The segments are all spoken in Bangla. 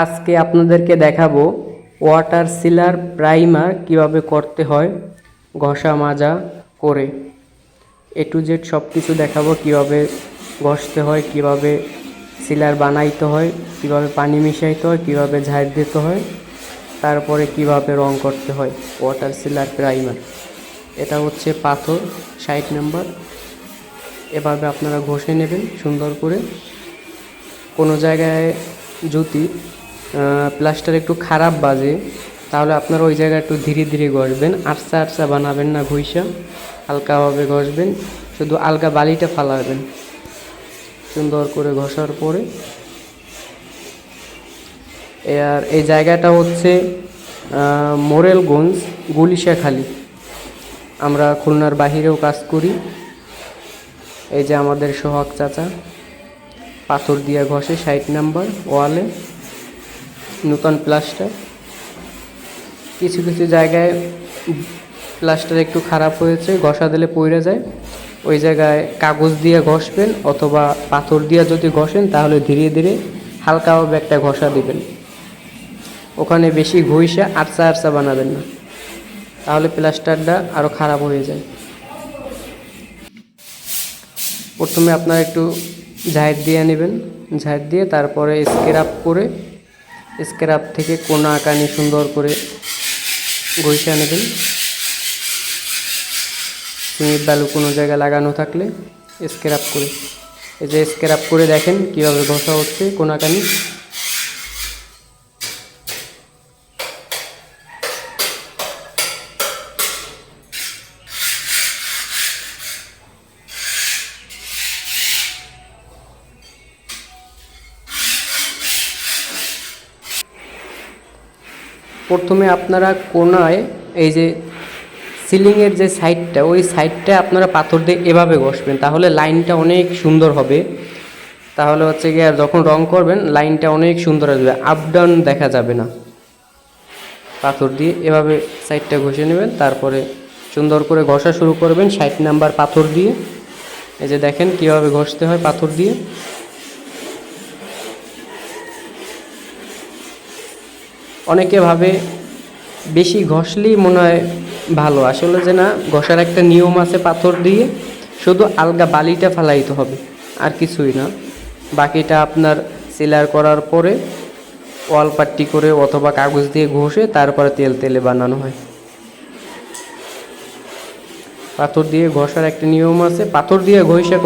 আজকে আপনাদেরকে দেখাবো ওয়াটার সিলার প্রাইমার কিভাবে করতে হয় ঘষা মাজা করে। এ টু জেড সব কিছু দেখাবো, কিভাবে ঘষতে হয়, কিভাবে সিলার বানাইতে হয়, কিভাবে পানি মিশাইতে হয়, কিভাবে ঝাড় দিতে হয়, তারপরে কিভাবে রং করতে হয় ওয়াটার সিলার প্রাইমার। এটা হচ্ছে পাথর 60 নম্বর। এভাবে আপনারা ঘষে নেবেন সুন্দর করে। কোনো জায়গায় যদি প্লাস্টার একটু খারাপ বাজে তাহলে আপনারা ওই জায়গায় একটু ধীরে ধীরে ঘষবেন, আরসা আরসা বানাবেন না, ঘষা হালকাভাবে ঘষবেন, শুধু আলগা বালিটা ফালাবেন। সুন্দর করে ঘষার পরে আর এই জায়গাটা হচ্ছে মোরেলগঞ্জ গুলিশাখালী। আমরা খুলনার বাহিরেও কাজ করি। এই যে আমাদের সোহাগ চাচা পাথর দিয়ে ঘষে 60 নম্বর ওয়ালে নতুন প্লাস্টার। কিছু কিছু জায়গায় প্লাস্টার একটু খারাপ হয়েছে, ঘষা দিলে পড়ে যায়, ওই জায়গায় কাগজ দিয়ে ঘষবেন অথবা পাথর দিয়ে যদি ঘষেন তাহলে ধীরে ধীরে হালকাভাবে একটা ঘষা দিবেন। ওখানে বেশি ঘষা আরসা আরসা বানাবেন না, তাহলে প্লাস্টারটা আরও খারাপ হয়ে যায়। প্রথমে আপনারা একটু ঝাড় দিয়ে নেবেন, ঝাড় দিয়ে তারপরে স্ক্রাব করে স্ক্রাব থেকে কোনা কানি সুন্দর করে ঘষা নেবেন। সিমেন্ট বালু কোনো জায়গায় লাগানো থাকলে স্ক্রাব করে, এই যে স্ক্রাব করে দেখেন কীভাবে ঘষা হচ্ছে কোনাকানি। প্রথমে আপনারা কোনায় এই যে সিলিংয়ের যে সাইডটা, ওই সাইডটা আপনারা পাথর দিয়ে এভাবে ঘষবেন, তাহলে লাইনটা অনেক সুন্দর হবে। তাহলে হচ্ছে গিয়ে আর যখন রং করবেন লাইনটা অনেক সুন্দর আসবে, আপ ডাউন দেখা যাবে না। পাথর দিয়ে এভাবে সাইডটা ঘষে নেবেন, তারপরে সুন্দর করে ঘষা শুরু করবেন 60 নাম্বার পাথর দিয়ে। এই যে দেখেন কীভাবে ঘষতে হয় পাথর দিয়ে। অনেকে ভাবে বেশি ঘষলেই মনে হয় ভালো, আসলে যে না, ঘষার একটা নিয়ম আছে পাথর দিয়ে, শুধু আলগা বালিটা ফেলাইতে হবে আর কিছুই না। বাকিটা আপনার সিলার করার পরে ওয়াল পাট্টি করে অথবা কাগজ দিয়ে ঘষে তারপরে তেল তেলে বানানো হয়। পাথর দিয়ে ঘষার একটা নিয়ম আছে, পাথর দিয়ে ঘষে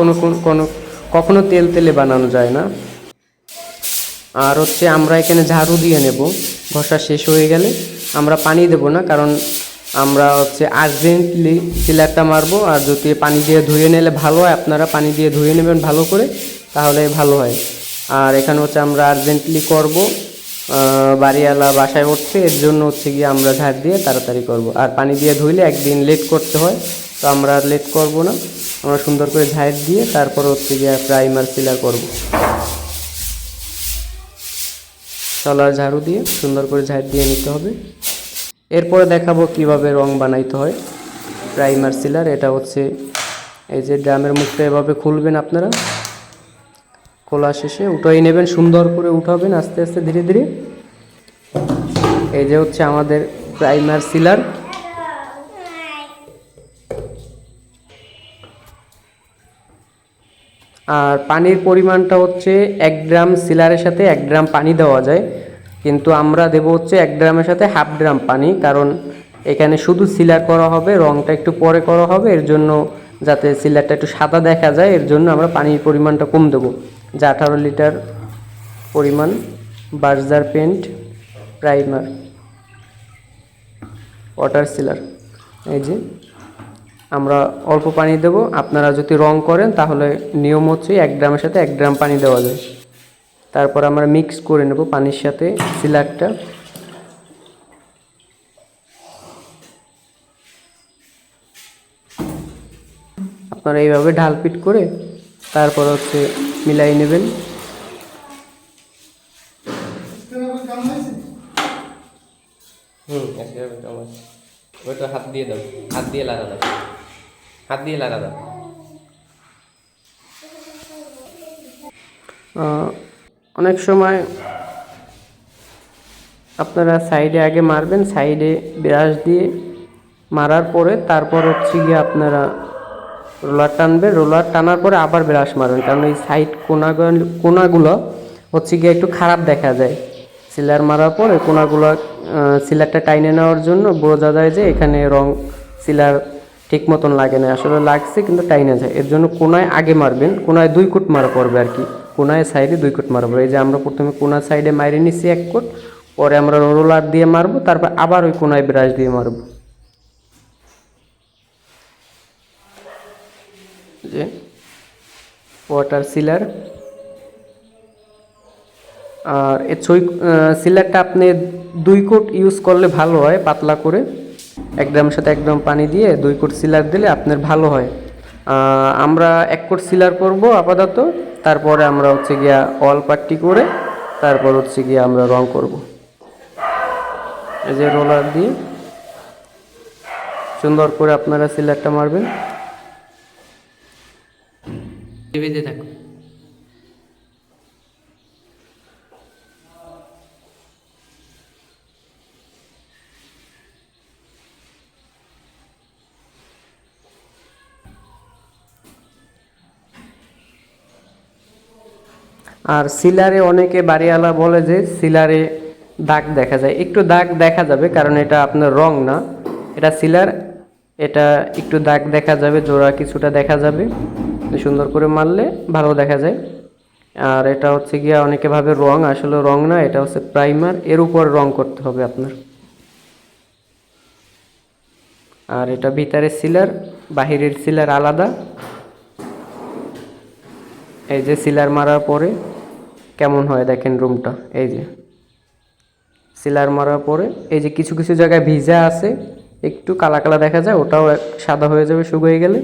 কখনো তেল তেলে বানানো যায় না। আর হচ্ছে আমরা এখানে ঝাড়ু দিয়ে নেব, ঘষা শেষ হয়ে গেলে আমরা পানি দেব না, কারণ আমরা হচ্ছে আর্জেন্টলি সিলারটা মারবো। আর যদি পানি দিয়ে ধুয়ে নিলে ভালো হয়, আপনারা পানি দিয়ে ধুয়ে নেবেন ভালো করে, তাহলে ভালো হয়। আর এখানে হচ্ছে আমরা আর্জেন্টলি করব, বাড়িওয়ালা বাসায় উঠছে, এর জন্য হচ্ছে গিয়ে আমরা ঝাড় দিয়ে তাড়াতাড়ি করব। আর পানি দিয়ে ধুইলে একদিন লেট করতে হয়, তো আমরা আর লেট করব না, আমরা সুন্দর করে ঝাড় দিয়ে তারপর হচ্ছে গিয়ে প্রাইমার সিলার করব। তলার ঝাড়ু দিয়ে সুন্দর করে ঝাড় দিয়ে নিতে হবে। এরপরে দেখাবো কিভাবে রং বানাইতে হয় প্রাইমার সিলার। এটা হচ্ছে এই যে ড্রামের মুখটা এভাবে খুলবেন আপনারা, খোলা শেষে উঠাই নেবেন, সুন্দর করে উঠাবেন আস্তে আস্তে ধীরে ধীরে। এই যে হচ্ছে আমাদের প্রাইমার সিলার। আর পানির পরিমাণটা হচ্ছে 1 গ্রাম সিলারের সাথে 1 গ্রাম পানি দেওয়া যায়, কিন্তু আমরা দেব হচ্ছে 1 গ্রামের সাথে হাফ গ্রাম পানি, কারণ এখানে শুধু সিলার করা হবে, রংটা একটু পরে করা হবে, এর জন্য যাতে সিলারটা একটু সাদা দেখা যায়, এর জন্য আমরা পানির পরিমাণটা কম দেবো। যা 18 লিটার পরিমাণ বার্জার পেন্ট প্রাইমার ওয়াটার সিলার। এই যে আমরা অল্প পানি দেব, আপনারা যদি রং করেন তাহলে নিয়ম হচ্ছে 1 গ্রামের সাথে 1 গ্রাম পানি দেওয়া যায়। তারপর আমরা মিক্স করে নেব পানির সাথে সিলারটা। আপনারা এইভাবে ঢালপিট করে তারপর হচ্ছে মিলাই নেবেন। ওইটা হাত দিয়ে দাও, হাত দিয়ে লাগা দাও, হাত দিয়ে লাগা দাও। অনেক সময় আপনারা সাইডে আগে মারবেন, সাইডে ব্রাশ দিয়ে মারার পরে তারপর হচ্ছে গিয়ে আপনারা রোলার টানবে, রোলার টানার পরে আবার ব্রাশ মারবেন, কারণ এই সাইড কোনাগুলো হচ্ছে গিয়ে একটু খারাপ দেখা যায়। সিলার মারার পরে কোনাগুলো সিলারটা টাইনে নেওয়ার জন্য বোঝা যায় যে এখানে রং সিলার ঠিক মতন লাগে না, আসলে লাগছে কিন্তু টাইনে যায়। এর জন্য কোনায় আগে মারবেন, কোনায় 2 কোট মারা পড়বে আর কি, কোনায় সাইডে 2 কোট মারা পড়বে। এই যে আমরা প্রথমে কোনার সাইডে মাইরে নিচ্ছি 1 কোট, পরে আমরা রোলার দিয়ে মারবো, তারপর আবার ওই কোনায় ব্রাশ দিয়ে মারবো। যে ওয়াটার সিলার। আর এই সিলারটা আপনি 2 কোট ইউজ করলে ভালো হয়, পাতলা করে 1 গ্রামের সাথে 1 গ্রাম পানি দিয়ে 2 কোট সিলার দিলে আপনার ভালো হয়। আমরা 1 কোট সিলার করব আপাতত, তারপরে আমরা হচ্ছে গিয়া অল পাট্টি করে তারপর হচ্ছে গিয়া আমরা রং করব। এই যে রোলার দিয়ে সুন্দর করে আপনারা সিলারটা মারবেন। বেঁধে থাকো। আর সিলারে অনেকে বাড়িওয়ালা বলে যে সিলারে দাগ দেখা যায়, একটু দাগ দেখা যাবে, কারণ এটা আপনার রং না, এটা সিলার, এটা একটু দাগ দেখা যাবে, জোড়া কিছুটা দেখা যাবে, সুন্দর করে মারলে ভালো দেখা যায়। আর এটা হচ্ছে গিয়া অনেকে ভাবে রং, আসলে রং না, এটা হচ্ছে প্রাইমার, এর উপর রং করতে হবে আপনার। আর এটা ভিতরের সিলার, বাহিরের সিলার আলাদা। এই যে সিলার মারার পরে কেমন হয় দেখেন রুমটা, এই যে সিলার মারার পরে এই যে কিছু কিছু জায়গায় ভিজা আছে, একটু কালা কালা দেখা যায়, ওটাও সাদা হয়ে যাবে শুকিয়ে গেলে।